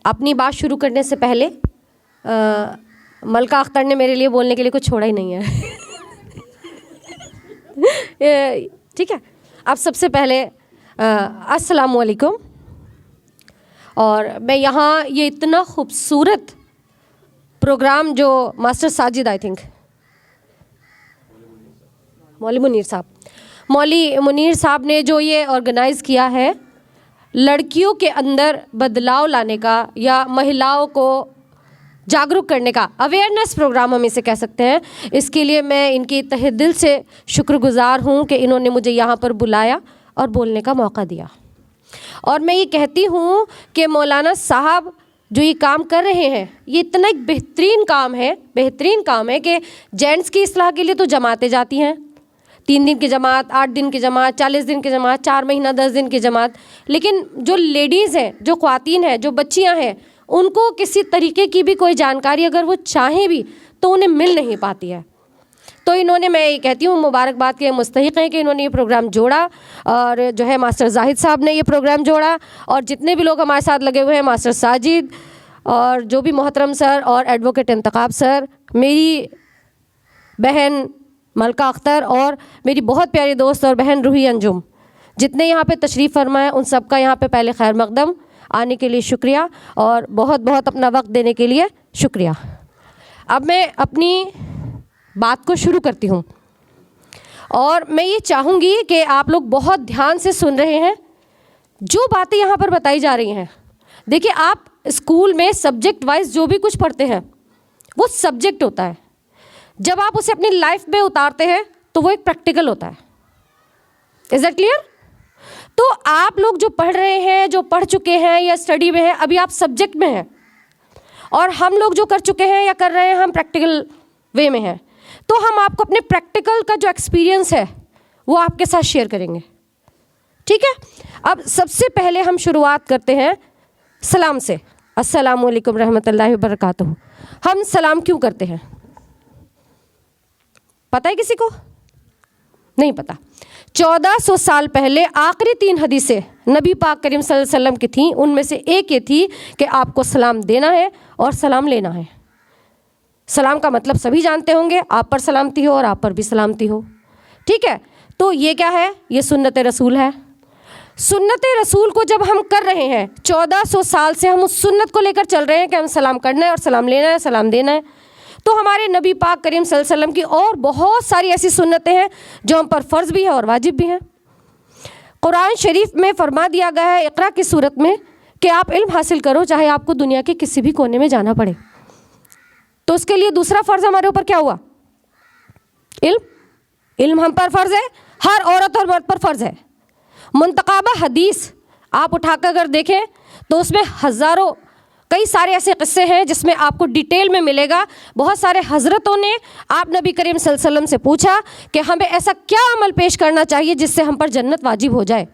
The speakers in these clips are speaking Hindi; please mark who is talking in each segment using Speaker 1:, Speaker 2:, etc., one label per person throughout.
Speaker 1: अपनी बात शुरू करने से पहले मलका अख्तर ने मेरे लिए बोलने के लिए कुछ छोड़ा ही नहीं है। ठीक है, अब सबसे पहले अस्सलामु अलैकुम। और मैं यहाँ ये इतना खूबसूरत प्रोग्राम जो मास्टर साजिद आई थिंक मौली मुनीर साहब ने जो ये ऑर्गेनाइज़ किया है लड़कियों के अंदर बदलाव लाने का या महिलाओं को जागरूक करने का अवेयरनेस प्रोग्राम हम इसे कह सकते हैं, इसके लिए मैं इनकी तहे दिल से शुक्रगुजार हूँ कि इन्होंने मुझे यहाँ पर बुलाया और बोलने का मौका दिया। और मैं ये कहती हूँ कि मौलाना साहब जो ये काम कर रहे हैं ये इतना एक बेहतरीन काम है कि जेंट्स की इस्लाह के लिए तो जमातें जाती हैं, 3 दिन की जमात, 8 दिन की जमात, 40 दिन की जमात, 4 महीना 10 दिन की जमात, लेकिन जो लेडीज़ हैं, जो ख्वातीन हैं, जो बच्चियां हैं, उनको किसी तरीके की भी कोई जानकारी अगर वो चाहें भी तो उन्हें मिल नहीं पाती है। तो इन्होंने, मैं ये कहती हूँ, मुबारकबाद के मुस्तहिक हैं कि इन्होंने ये प्रोग्राम जोड़ा और जो है मास्टर जाहिद साहब ने ये प्रोग्राम जोड़ा और जितने भी लोग हमारे साथ लगे हुए हैं, मास्टर साजिद और जो भी मोहतरम सर और एडवोकेट इंतखाब सर, मेरी बहन मलका अख्तर और मेरी बहुत प्यारी दोस्त और बहन रूही अंजुम, जितने यहाँ पे तशरीफ़ फरमाए उन सब का यहाँ पे पहले खैर मकदम, आने के लिए शुक्रिया और बहुत बहुत अपना वक्त देने के लिए शुक्रिया। अब मैं अपनी बात को शुरू करती हूँ और मैं ये चाहूँगी कि आप लोग बहुत ध्यान से सुन रहे हैं जो बातें यहाँ पर बताई जा रही हैं। देखिए, आप स्कूल में सब्जेक्ट वाइज जो भी कुछ पढ़ते हैं वो सब्जेक्ट होता है, जब आप उसे अपनी लाइफ में उतारते हैं तो वो एक प्रैक्टिकल होता है। Is that clear? तो आप लोग जो पढ़ रहे हैं, जो पढ़ चुके हैं या स्टडी में हैं, अभी आप सब्जेक्ट में हैं और हम लोग जो कर चुके हैं या कर रहे हैं हम प्रैक्टिकल वे में हैं। तो हम आपको अपने प्रैक्टिकल का जो एक्सपीरियंस है वो आपके साथ शेयर करेंगे, ठीक है? अब सबसे पहले हम शुरुआत करते हैं सलाम से। अस्सलामु अलैकुम रहमतुल्लाहि व बरकातुहू। हम सलाम क्यों करते हैं पता है किसी को? नहीं पता। 1400 साल पहले आखिरी 3 हदीसें नबी पाक करीम सल्लल्लाहु अलैहि वसल्लम की थी, उनमें से एक ये थी कि आपको सलाम देना है और सलाम लेना है। सलाम का मतलब सभी जानते होंगे, आप पर सलामती हो और आप पर भी सलामती हो, ठीक है? तो ये क्या है? ये सुन्नत रसूल है। सुन्नत रसूल को जब हम कर रहे हैं 1400 साल से हम उस सुन्नत को लेकर चल रहे हैं कि हम सलाम करना है और सलाम लेना है, सलाम देना है। तो हमारे नबी पाक करीम सल्लल्लाहु अलैहि वसल्लम की और बहुत सारी ऐसी सुन्नतें हैं जो हम पर फ़र्ज़ भी है और वाजिब भी हैं। कुरान शरीफ में फरमा दिया गया है इक़रा की सूरत में कि आप इल्म हासिल करो चाहे आपको दुनिया के किसी भी कोने में जाना पड़े। तो उसके लिए दूसरा फ़र्ज़ हमारे ऊपर क्या हुआ? इल्म हम पर फ़र्ज़ है, हर औरत और मर्द पर फ़र्ज़ है। मुंतखाबा हदीस आप उठाकर अगर देखें तो उसमें हज़ारों कई सारे ऐसे किस्से हैं जिसमें आपको डिटेल में मिलेगा। बहुत सारे हज़रतों ने आप नबी करीम सल्लल्लाहु अलैहि वसल्लम से पूछा कि हमें ऐसा क्या अमल पेश करना चाहिए जिससे हम पर जन्नत वाजिब हो जाए।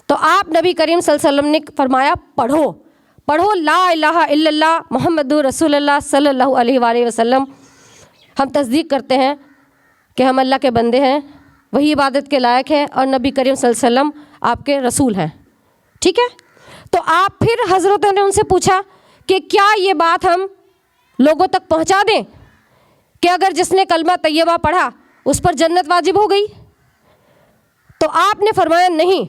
Speaker 1: तो आप नबी करीम सल्लल्लाहु अलैहि वसल्लम ने फरमाया पढ़ो ला इलाहा इल्लल्लाह मुहम्मदुर रसूलुल्लाह सल्लल्लाहु अलैहि वसल्लम। हम तस्दीक करते हैं कि हम अल्लाह के बंदे हैं, वही इबादत के लायक है और नबी करीम सल्लल्लाहु अलैहि वसल्लम आपके रसूल हैं, ठीक है? तो आप फिर हज़रतों ने उनसे पूछा कि क्या ये बात हम लोगों तक पहुंचा दें कि अगर जिसने कलमा तैयबा पढ़ा उस पर जन्नत वाजिब हो गई? तो आपने फरमाया नहीं,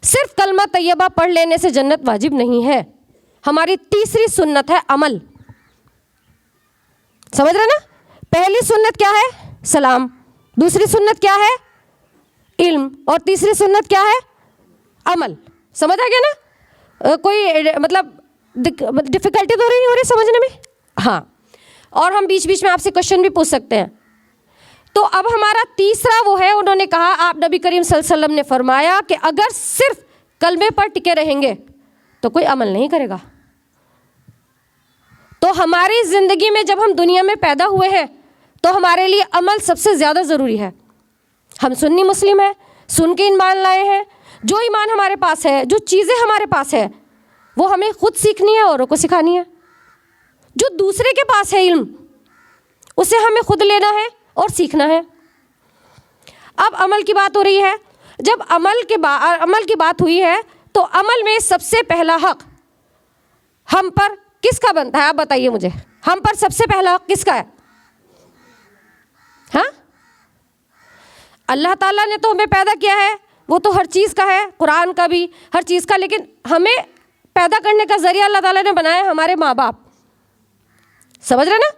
Speaker 1: सिर्फ कलमा तैयबा पढ़ लेने से जन्नत वाजिब नहीं है। हमारी तीसरी सुन्नत है अमल। समझ रहे ना? पहली सुन्नत क्या है? सलाम। दूसरी सुन्नत क्या है? इल्म। और तीसरी सुन्नत क्या है? अमल। समझ आ गया ना? कोई मतलब डिफ़िकल्टी तो नहीं हो रही समझने में? हाँ। और हम बीच बीच में आपसे क्वेश्चन भी पूछ सकते हैं। तो अब हमारा तीसरा वो है, उन्होंने कहा, आप नबी करीम सल्लल्लाहु अलैहि वसल्लम ने फरमाया कि अगर सिर्फ कलमे पर टिके रहेंगे तो कोई अमल नहीं करेगा। तो हमारी ज़िंदगी में जब हम दुनिया में पैदा हुए हैं तो हमारे लिए अमल सबसे ज़्यादा ज़रूरी है। हम सुन्नी मुस्लिम हैं, सुन के ईमान लाए हैं। जो ईमान हमारे पास है, जो चीज़ें हमारे पास है, वो हमें खुद सीखनी है, औरों को सिखानी है। जो दूसरे के पास है इल्म, उसे हमें खुद लेना है और सीखना है। अब अमल की बात हो रही है। जब अमल की बात हुई है तो अमल में सबसे पहला हक हम पर किसका बनता है? आप बताइए मुझे, हम पर सबसे पहला हक किसका है? हाँ, अल्लाह ताला ने तो हमें पैदा किया है, वो तो हर चीज़ का है, कुरान का भी, हर चीज़ का। लेकिन हमें पैदा करने का जरिया अल्लाह ताला ने बनाया हमारे माँ बाप। समझ रहे ना?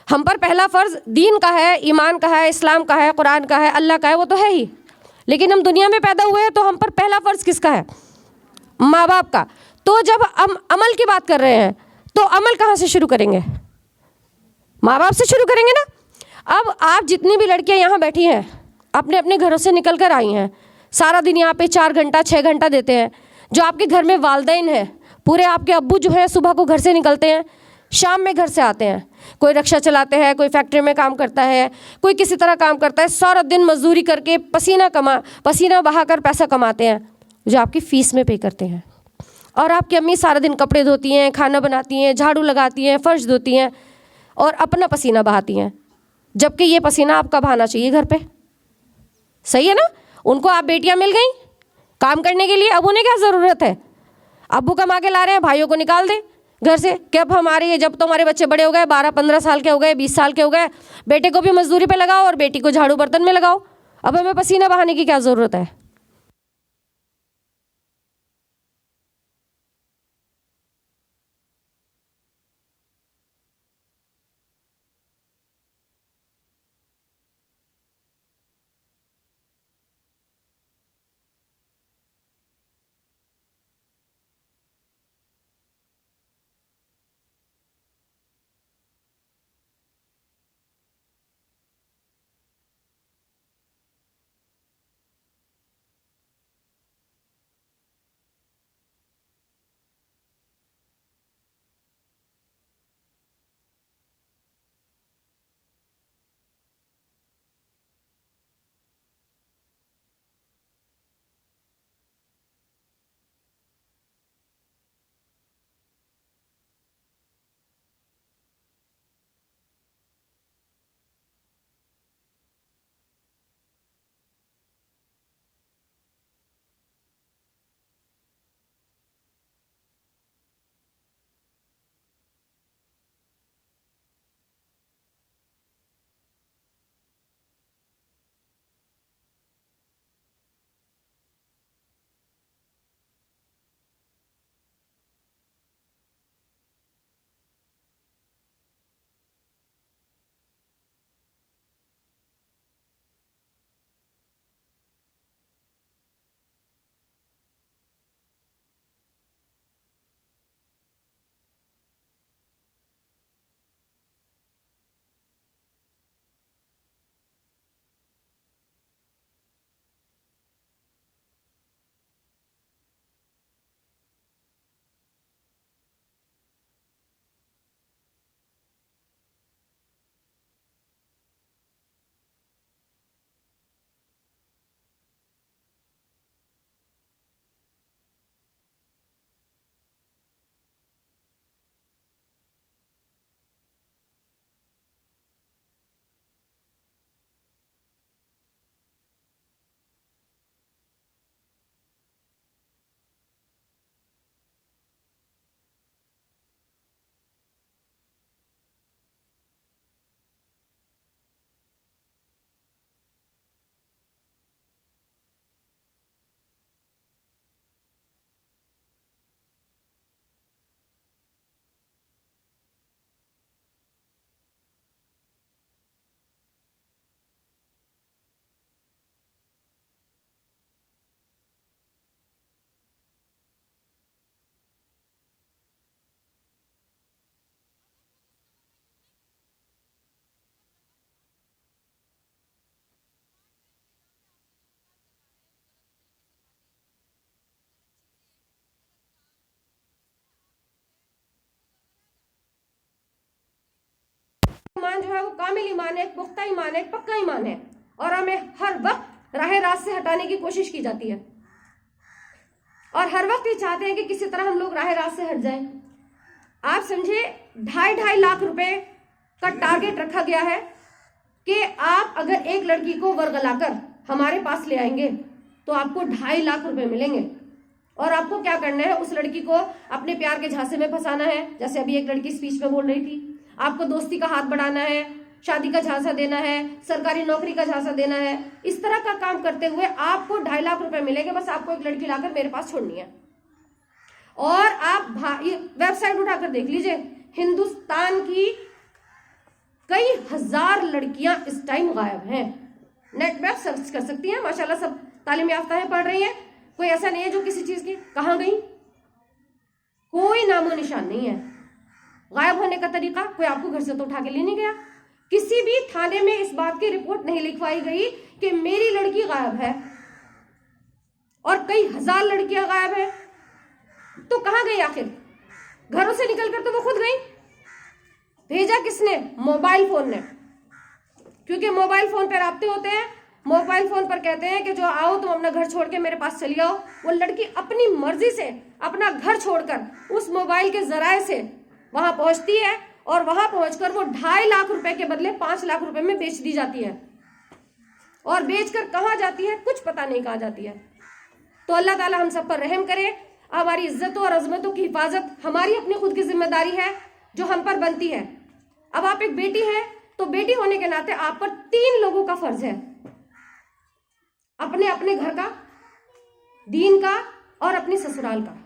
Speaker 1: हम पर पहला फ़र्ज़ दीन का है, ईमान का है, इस्लाम का है, कुरान का है, अल्लाह का है, वो तो है ही। लेकिन हम दुनिया में पैदा हुए हैं तो हम पर पहला फ़र्ज़ किसका है? माँ बाप का। तो जब हम अमल की बात कर रहे हैं तो अमल कहाँ से शुरू करेंगे? माँ बाप से शुरू करेंगे ना। अब आप जितनी भी लड़कियाँ यहाँ बैठी हैं, अपने अपने घरों से निकल कर आई हैं, सारा दिन यहाँ पे 4 घंटा 6 घंटा देते हैं। जो आपके घर में वालदैन हैं, पूरे आपके अब्बू जो है सुबह को घर से निकलते हैं, शाम में घर से आते हैं। कोई रिक्शा चलाते हैं, कोई फैक्ट्री में काम करता है, कोई किसी तरह काम करता है, सारा दिन मजदूरी करके पसीना बहाकर पैसा कमाते हैं, जो आपकी फ़ीस में पे करते हैं। और आपकी अम्मी सारा दिन कपड़े धोती हैं, खाना बनाती हैं, झाड़ू लगाती हैं, फर्श धोती हैं और अपना पसीना बहाती हैं, जबकि ये पसीना आपका बहाना चाहिए घर पे। सही है ना? उनको आप बेटियां मिल गई काम करने के लिए, अब उन्हें क्या ज़रूरत है? अब्बू कमा के ला रहे हैं, भाइयों को निकाल दें घर से कि अब हमारे जब तो हमारे बच्चे बड़े हो गए, 12-15 साल के हो गए, 20 साल के हो गए, बेटे को भी मजदूरी पे लगाओ और बेटी को झाड़ू बर्तन में लगाओ। अब हमें पसीना बहाने की क्या ज़रूरत है? ईमान जो है वो कामिल ईमान है, एक पुख्ता ईमान है, एक पक्का ईमान है, और हमें हर वक्त राह रास्त से हटाने की कोशिश की जाती है और हर वक्त ये चाहते हैं कि किसी तरह हम लोग राह रास्त से हट जाएं। आप समझे 2.5 लाख रुपए का टारगेट रखा गया है कि आप अगर एक लड़की को वर्गलाकर हमारे पास ले आएंगे तो आपको 2.5 लाख रुपए मिलेंगे। और आपको क्या करना है, उस लड़की को अपने प्यार के झांसे में फंसाना है। जैसे अभी एक लड़की स्पीच में बोल रही थी, आपको दोस्ती का हाथ बढ़ाना है, शादी का झांसा देना है, सरकारी नौकरी का झांसा देना है। इस तरह का काम करते हुए आपको 2.5 लाख रुपए मिलेंगे। बस आपको एक लड़की लाकर मेरे पास छोड़नी है। और आप वेबसाइट उठाकर देख लीजिए, हिंदुस्तान की कई हजार लड़कियां इस टाइम गायब हैं। नेट पे सर्च कर सकती हैं, माशाल्लाह सब तालीम याफ्ता है, पढ़ रही हैं। कोई ऐसा नहीं है जो किसी चीज की कहां गई, कोई नामो निशान नहीं है। गायब होने का तरीका, कोई आपको घर से तो उठा के ले नहीं गया। किसी भी थाने में इस बात की रिपोर्ट नहीं लिखवाई गई कि मेरी लड़की गायब है, और कई हजार लड़कियां गायब है। तो कहां गई आखिर? घरों से निकलकर तो वो खुद गई। भेजा किसने? मोबाइल फोन ने, क्योंकि मोबाइल फोन पर राब्ते होते हैं। मोबाइल फोन पर कहते हैं कि जो आओ तुम अपना घर छोड़ के मेरे पास चली आओ। वो लड़की अपनी मर्जी से अपना घर छोड़कर उस मोबाइल के जराये से वहां पहुंचती है, और वहां पहुंचकर वो 2.5 लाख रुपए के बदले 5 लाख रुपए में बेच दी जाती है। और बेचकर कहां जाती है कुछ पता नहीं कहां जाती है। तो अल्लाह ताला हम सब पर रहम करे। हमारी इज्जतों और अजमतों की हिफाजत हमारी अपनी खुद की जिम्मेदारी है, जो हम पर बनती है। अब आप एक बेटी हैं, तो बेटी होने के नाते आप पर 3 लोगों का फर्ज है, अपने अपने घर का, दीन का और अपने ससुराल का।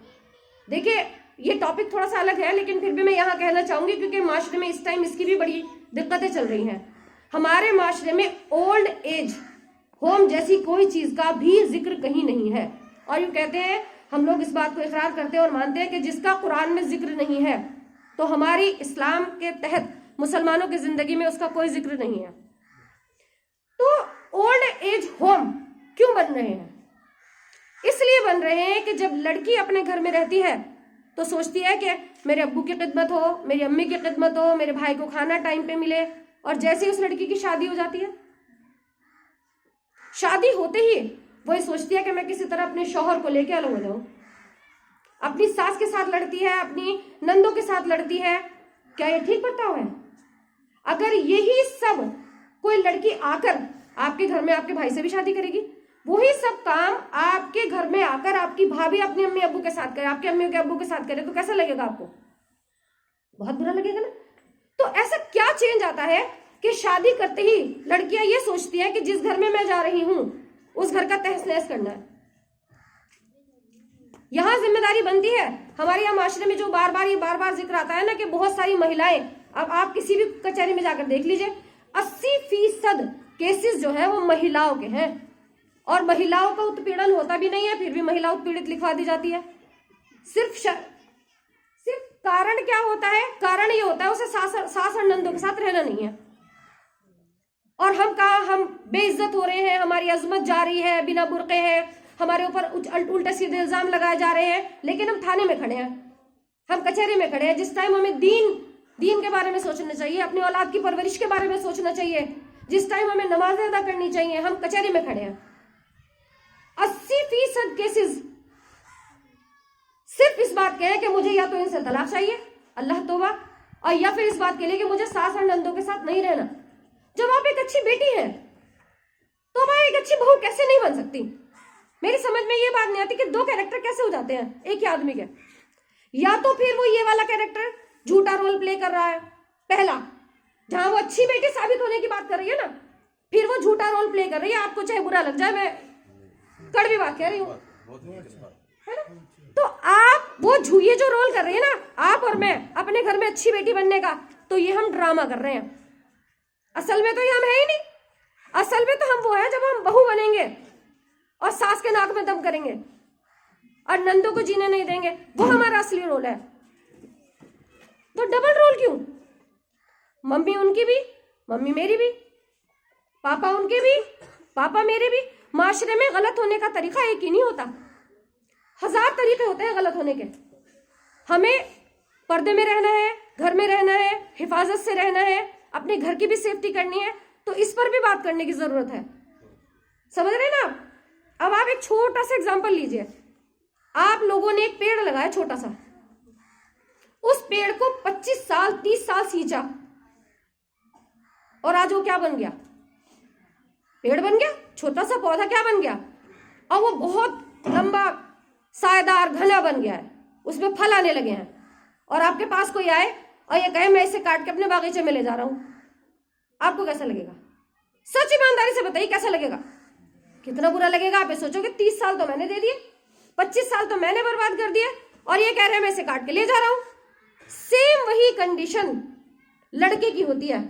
Speaker 1: देखिए ये टॉपिक थोड़ा सा अलग है, लेकिन फिर भी मैं यहां कहना चाहूंगी, क्योंकि माशरे में इस टाइम इसकी भी बड़ी दिक्कतें चल रही हैं। हमारे माशरे में ओल्ड एज होम जैसी कोई चीज का भी जिक्र कहीं नहीं है। और यूं कहते हैं, हम लोग इस बात को इकरार करते हैं और मानते हैं कि जिसका कुरान में जिक्र नहीं है, तो हमारी इस्लाम के तहत मुसलमानों की जिंदगी में उसका कोई जिक्र नहीं है। तो ओल्ड एज होम क्यों बन रहे हैं? इसलिए बन रहे हैं कि जब लड़की अपने घर में रहती है तो सोचती है कि मेरे अब्बू की खिदमत हो, मेरी अम्मी की खिदमत हो, मेरे भाई को खाना टाइम पे मिले। और जैसे ही उस लड़की की शादी हो जाती है, शादी होते ही वो सोचती है कि मैं किसी तरह अपने शौहर को लेके अलग हो जाऊं। अपनी सास के साथ लड़ती है, अपनी नंदों के साथ लड़ती है। क्या ये ठीक बर्ताव है? अगर यही सब कोई लड़की आकर आपके घर में आपके भाई से भी शादी करेगी, वही सब काम आपके घर में आकर आपकी भाभी अपनी अम्मी अब्बू के साथ करे, आपके अम्मी के अब्बू के साथ करे, तो कैसा लगेगा आपको? बहुत बुरा लगेगा ना। तो ऐसा क्या चेंज आता है कि शादी करते ही लड़कियां ये सोचती हैं कि जिस घर में मैं जा रही हूं उस घर का तहस नहस करना है। यहां जिम्मेदारी बनती है हमारे यहाँ माशरे में, जो बार बार जिक्र आता है ना कि बहुत सारी महिलाएं, अब आप किसी भी कचहरी में जाकर देख लीजिए, 80% केसेस जो है वो महिलाओं के हैं। और महिलाओं का उत्पीड़न होता भी नहीं है, फिर भी महिला उत्पीड़ित लिखवा दी जाती है। सिर्फ कारण क्या होता है? कारण ये होता है उसे सास और नंदों के साथ रहना नहीं है। और हम बेइज्जत हो रहे हैं, हमारी अजमत जा रही है, बिना बुर्के हैं, हमारे ऊपर उल्टे सीधे इल्जाम लगाए जा रहे हैं, लेकिन हम थाने में खड़े हैं, हम कचहरी में खड़े हैं। जिस टाइम हमें दीन के बारे में सोचना चाहिए, अपनी औलाद की परवरिश के बारे में सोचना चाहिए, जिस टाइम हमें नमाजें अदा करनी चाहिए, हम कचहरी में खड़े हैं। 80% केसेस सिर्फ इस बात के हैं कि मुझे या तो इनसे तलाक चाहिए, अल्लाह तौबा, और या फिर इस बात के लिए कि मुझे सास और नंदों के साथ नहीं रहना। जब आप एक अच्छी बेटी हैं तो आप एक अच्छी बहू कैसे नहीं बन सकती? मेरी समझ में ये बात नहीं आती कि 2 कैरेक्टर कैसे हो जाते हैं एक ही आदमी के। या तो फिर वो ये वाला कैरेक्टर झूठा रोल प्ले कर रहा है, पहला, जहां वो अच्छी बेटी साबित होने की बात कर रही है ना, फिर वो झूठा रोल प्ले कर रही है। आपको चाहे बुरा लग जाए, मैं कड़वी बात कह रही हूँ, है ना? तो आप वो ये जो रोल कर रही है ना, आप और मैं, अपने घर में अच्छी बेटी बनने का, तो ये हम ड्रामा कर रहे हैं। असल में तो ये हम है ही नहीं। असल में तो हम वो है जब हम बहू बनेंगे और सास के नाक में दम करेंगे और नंदों को जीने नहीं देंगे, वो हमारा असली रोल है। तो डबल रोल क्यों? मम्मी उनकी भी, मम्मी मेरी भी, पापा उनके भी, पापा मेरे भी। माशरे में गलत होने का तरीका एक ही नहीं होता, 1000 तरीके होते हैं गलत होने के। हमें पर्दे में रहना है, घर में रहना है, हिफाजत से रहना है, अपने घर की भी सेफ्टी करनी है, तो इस पर भी बात करने की जरूरत है। समझ रहे ना आप? अब आप एक छोटा सा एग्जांपल लीजिए। आप लोगों ने एक पेड़ लगाया छोटा सा, उस पेड़ को 25 साल 30 साल सींचा, और आज वो क्या बन गया? पेड़ बन गया। छोटा सा पौधा क्या बन गया? और वो बहुत लंबा सायेदार घना बन गया है, उसमें फल आने लगे हैं, और आपके पास कोई आए और ये कहे मैं इसे काट के अपने बागीचे में ले जा रहा हूं, आपको कैसा लगेगा? सच ईमानदारी से बताइए कैसा लगेगा? कितना बुरा लगेगा। आप ये सोचोगे 30 साल तो मैंने दे दिए, 25 साल तो मैंने बर्बाद कर दिए, और ये कह रहे हैं मैं इसे काट के ले जा रहा हूं। सेम वही कंडीशन लड़के की होती है।